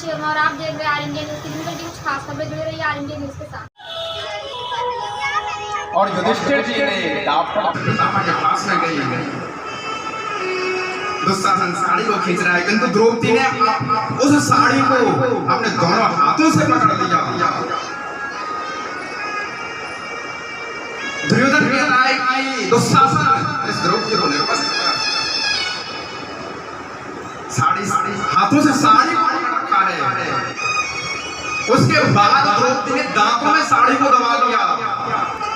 शिवम और आप देख रहे हैं आर इंडिया न्यूज़। की कुछ खास खबरें जुड़ी रही है आर इंडिया न्यूज़ के साथ। और युधिष्ठिर जी ने पितामह के पास में गई, दुशासन साड़ी को खींच रहा है, किंतु द्रौपदी ने उस साड़ी को अपने दोनों हाथों से पकड़ लिया। दुर्योधन की राय की दुशासन इस द्रौपदी को निर्वस्त्र कर साड़ी हाथों से साड़ी को पकड़ रखा है। उसके बाद द्रौपदी ने दांतों में साड़ी को दबा लिया।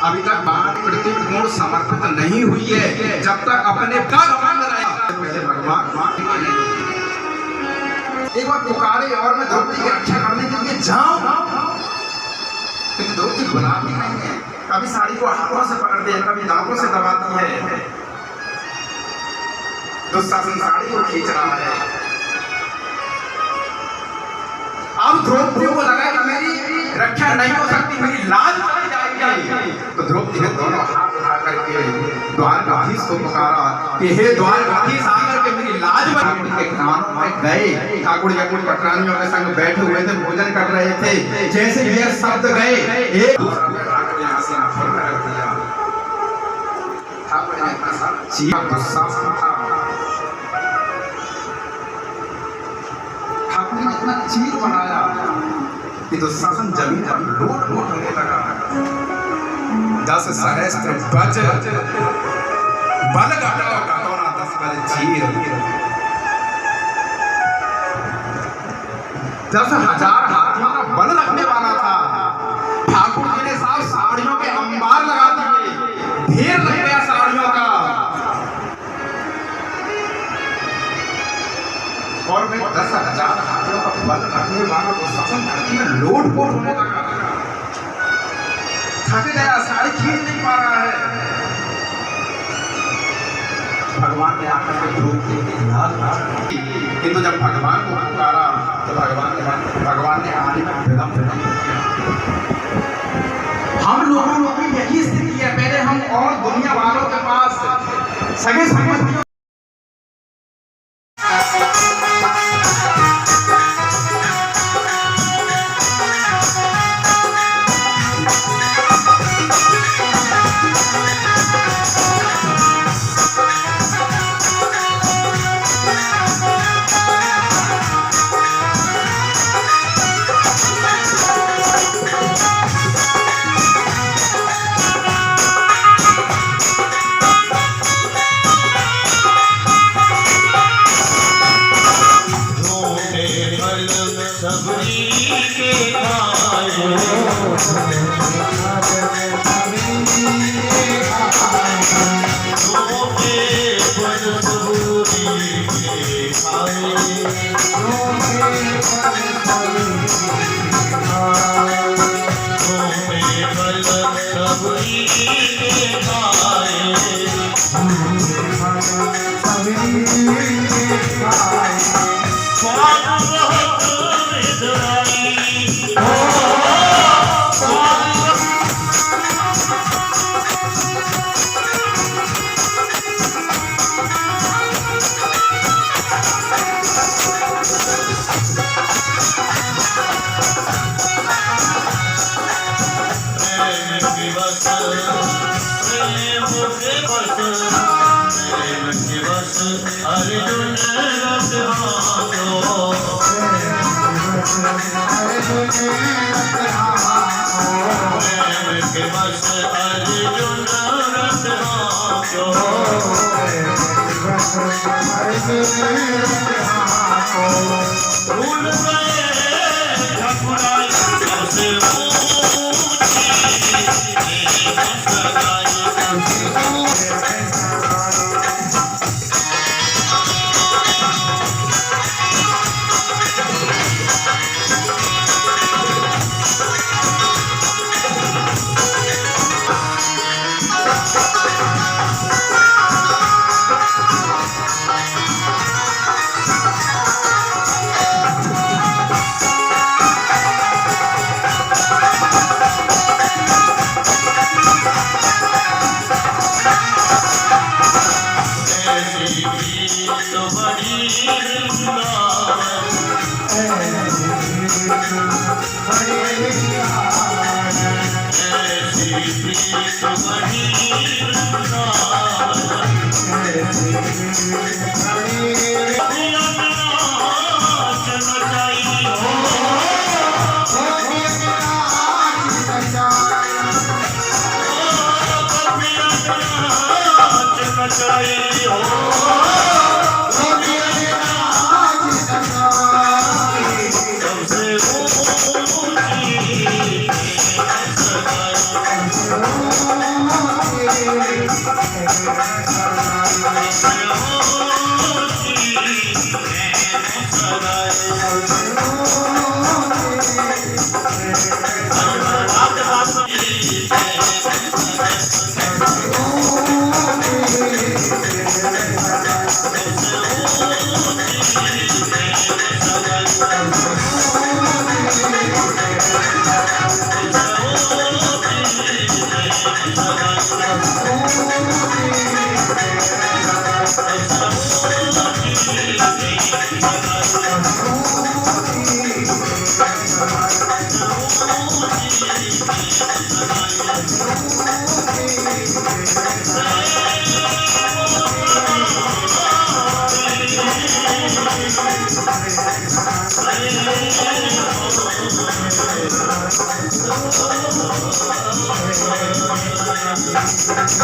अभी तक बात प्रतिपूर्ण समर्पित नहीं हुई है जब तक अपने भगवान एक बार पुकारे और मैं द्रौपदी की रक्षा करने के लिए जाऊं, लेकिन द्रौपदी बुलाती नहीं है। कभी साड़ी को हाथों से पकड़ती है, कभी दांतों से दबाती है। दुशासन साड़ी को खींच रहा है। अब द्रौपदी को लगा कि मेरी रक्षा नहीं हो सकती, मेरी लाज चली जाएगी, तो द्रौपदी ने दोनों हाथ उठा करके द्वारकाधीश को पुकारा कि हे द्वारकाधीश, आकर के मेरी लाज बचा। के कानों में गए, ठाकुर जी कुछ पटरानियों के संग बैठे हुए थे, भोजन कर रहे थे। जैसे ये शब्द गए, एक दूसरा में यहाँ से आंखों में रख दिया। ठाकुर जी ने कहा चीर दुशासन था। ठाकुर जी ने इतना चीर बनाया कि दुशासन जमीन पर लोट होने लगा। 10 सहस्त्र वज्र बल घटाओ घटोना 10 बल चीर। 10,000 हाथियों का बल रखने वाला था। ठाकुर जी ने साफ साड़ियों के अंबार लगा दिए, ढेर लग गया साड़ियों का। और मैं 10,000 हाथियों का बल रखने वाला को शासन धरती में लोट पोट होने लगा। थक गया, साड़ी खींच नहीं पा रहा है। भगवान ने आकर के द्रौपदी की लाज बचाई, किंतु जब भगवान को पुकारा तो भगवान ने आने में विलंब किया। हम लोगों की यही स्थिति है। पहले हम और दुनिया वालों के पास सगे संबंधियों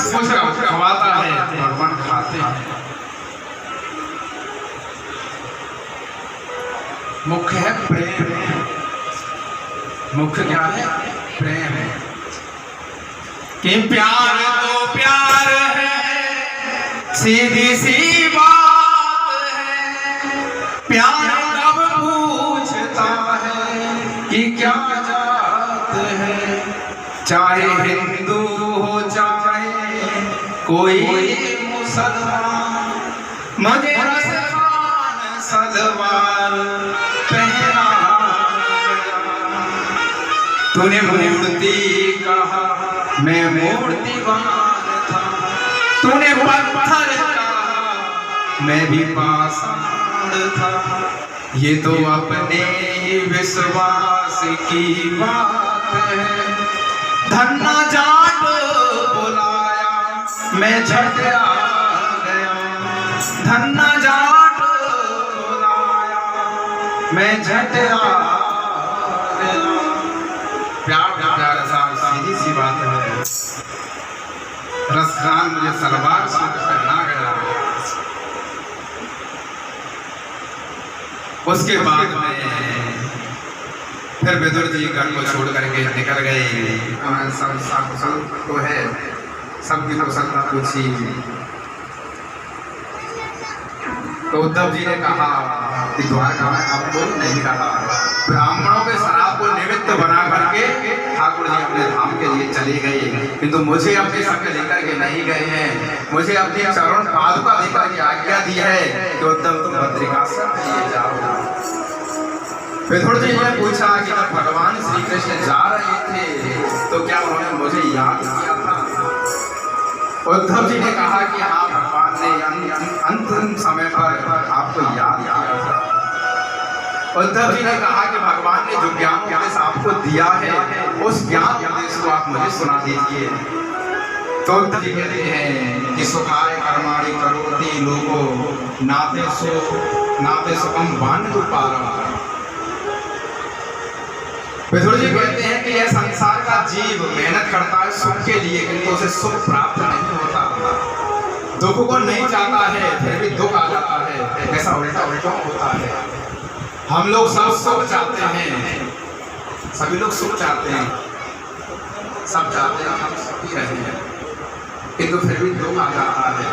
कुछ खवाता है भगवान खाते हैं। मुख्य है प्रेम, मुख्य क्या है? प्रेम है कि प्यार तो प्यार है, सीधी सी बात है। प्यार कब पूछता है कि क्या जात है, चाहे हिंदू हो चाहे कोई मुसलमान, मुझे रसखान सलवार पहना। तूने मूर्ति कहा मैं मूर्तिवान था, तूने पत्थर कहा मैं भी पाषाण था। ये तो अपने विश्वास की बात है। धन्ना जाट बुलाया मैं झट आ गया, धन्ना जाट बुलाया मैं झट आ गया। प्यार साहब सीधी सी बात है। रसखान मुझे सलवार सूट पहना गया। उसके बाद में फिर विदुर जी घर को छोड़ करके निकल गए। सब कुशल तो है, सबकी कुशलता पूछी तो उद्धव जी ने कहा कि द्वारका में आपको नहीं कहा। ब्राह्मणों के शराब को निमित्त बना करके ठाकुर जी अपने धाम के लिए चले गए, किंतु मुझे अपने संग लेकर के नहीं गए हैं। मुझे अपने चरण पादुका देकर के आज्ञा दी है कि उद्धव तुम बद्रिकाश्रम लिए जाओ। विदुर जी ने पूछा कि जब भगवान श्री कृष्ण जा रहे थे तो क्या उन्होंने मुझे याद किया था? उद्धव जी ने कहा कि हाँ, भगवान ने अंतिम समय पर आपको याद किया था। उद्धव जी ने कहा कि भगवान ने जो ज्ञान उपदेश आपको दिया है उस ज्ञान उपदेश को आप मुझे सुना दीजिए। तो उद्धव जी कहते हैं कि सुखाय कर्माणि करोति लोको नाते सुखम बान्धु पारम। विदुर जी कहते हैं कि यह संसार का जीव मेहनत करता है सुख के लिए, किंतु उसे सुख प्राप्त नहीं होता। दुख को नहीं चाहता है फिर भी दुख आ जाता है। ऐसा उल्टा होता है। हम लोग सब सुख चाहते हैं, सभी लोग सुख चाहते हैं, सब चाहते हैं हम सुखी रहते हैं, किंतु फिर भी दुख आ जाता है।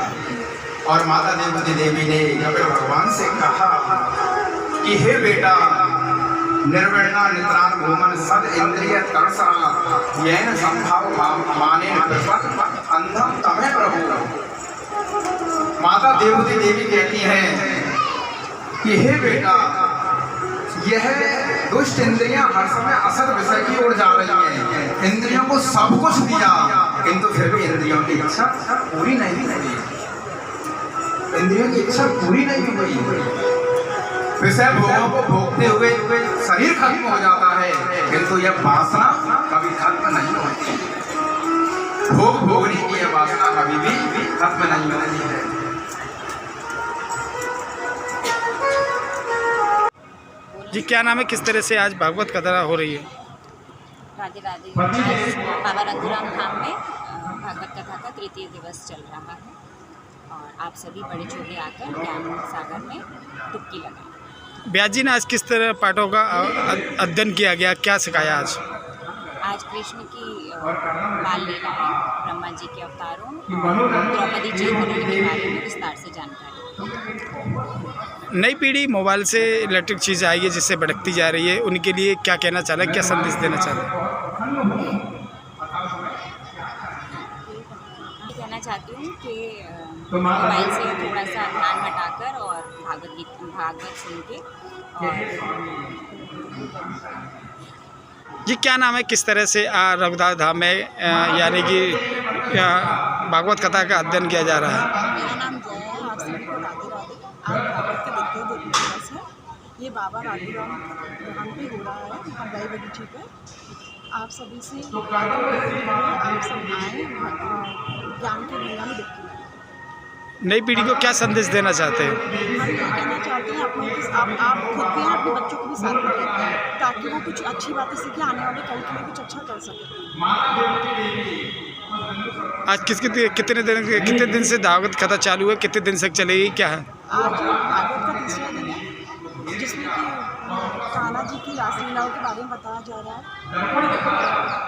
और माता देवी ने कपिल भगवान से कहा कि हे बेटा, निर्विण्णा नित्रान भूमन सद इंद्रिय कर्षणा येन संभाव मानेन कृपण अंधम तमें प्रभु। माता देवी कहती हैं कि हे बेटा, यह दुष्ट इंद्रियां हर समय असत विषय की ओर जा रही हैं। इंद्रियों को सब कुछ दिया किंतु फिर भी इंद्रियों की इच्छा पूरी नहीं हुई। इंद्रियों की इच्छा पूरी नहीं हुई। विषय भोगों को भोगते हुए शरीर खत्म हो जाता है, किंतु यह वासना कभी खत्म नहीं होती। खास बनाई है। जी क्या नाम है, किस तरह से आज भागवत कथा हो रही है? राधे राधे। आज बाबा रघुराम धाम में भागवत कथा का तृतीय दिवस चल रहा है और आप सभी बड़े छोटे आकर ज्ञान सागर में डुबकी लगाएं। ब्यास जी ने आज किस तरह पाठों का अध्ययन किया गया, क्या सिखाया आज? आज कृष्ण की बाल लीलाएं, ब्रह्मा जी के अवतारों और द्रौपदी जी के बारे में विस्तार से जानकारी। नई पीढ़ी मोबाइल से इलेक्ट्रिक चीज़ आई है जिससे भटकती जा रही है, उनके लिए क्या कहना चाह रहे हैं, क्या संदेश देना चाह रहे हैं? कहना चाहती हूँ कि मोबाइल से थोड़ा सा ध्यान हटाकर और भागवत सुन के जी क्या नाम है, किस तरह से रघुदास धाम में यानी कि भागवत कथा का अध्ययन किया जा रहा है? मेरा नाम जय है। आप सभी को राधे राधे। आज भागवत के द्वितीय दिवस है। ये बाबा रघुराम धाम पे हो रहा है, यहाँ गाय बगीचे पे। आप सभी से आप सब आए, ज्ञान के गंगा में डुबकी लगाएं। नई पीढ़ी को क्या संदेश देना चाहते हैं? हम ये कहना चाहते हैं आप खुद भी हैं, अपने बच्चों को भी साथ में लें ताकि वो कुछ अच्छी बातें सीखे, आने वाले कल के लिए कुछ अच्छा कर सकें। आज कितने दिन से भागवत कथा चालू है, कितने दिन तक चलेगी, क्या है? आज भागवत का तीसरा दिन है जिसमें कि कान्हा जी की रासलीलाओं के बारे में बताया जा रहा है।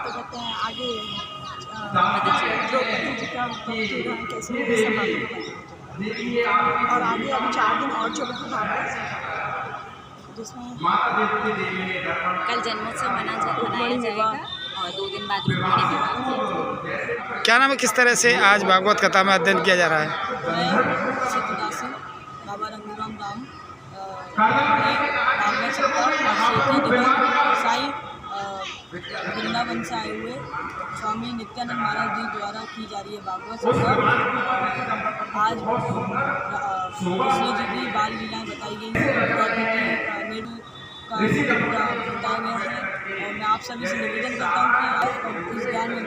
तो कहते हैं आगे द्रौपदी जी का कैसे ये सब बातों को बताया जाए। और आगे अभी 4 दिन और चलेगी भागवत, जिसमें कल जन्मोत्सव मनाया जाएगा और 2 दिन बाद रुक्मिणी विवाह किया जाएगा। क्या नाम है, किस तरह से आज भागवत कथा में अध्ययन किया जा रहा है? मैं सीतादासी बाबा रघुराम धाम भागवत सप्ताह साई वृंदावन से आए हुए स्वामी नित्यानंद महाराज जी द्वारा की जा रही है भागवत सप्ताह। आज कृष्ण जी की बाल लीलाएँ बताई गई है, नेहरू का पूरा बताया गया है और मैं आप सभी से निवेदन करता हूँ कि इस ज्ञान में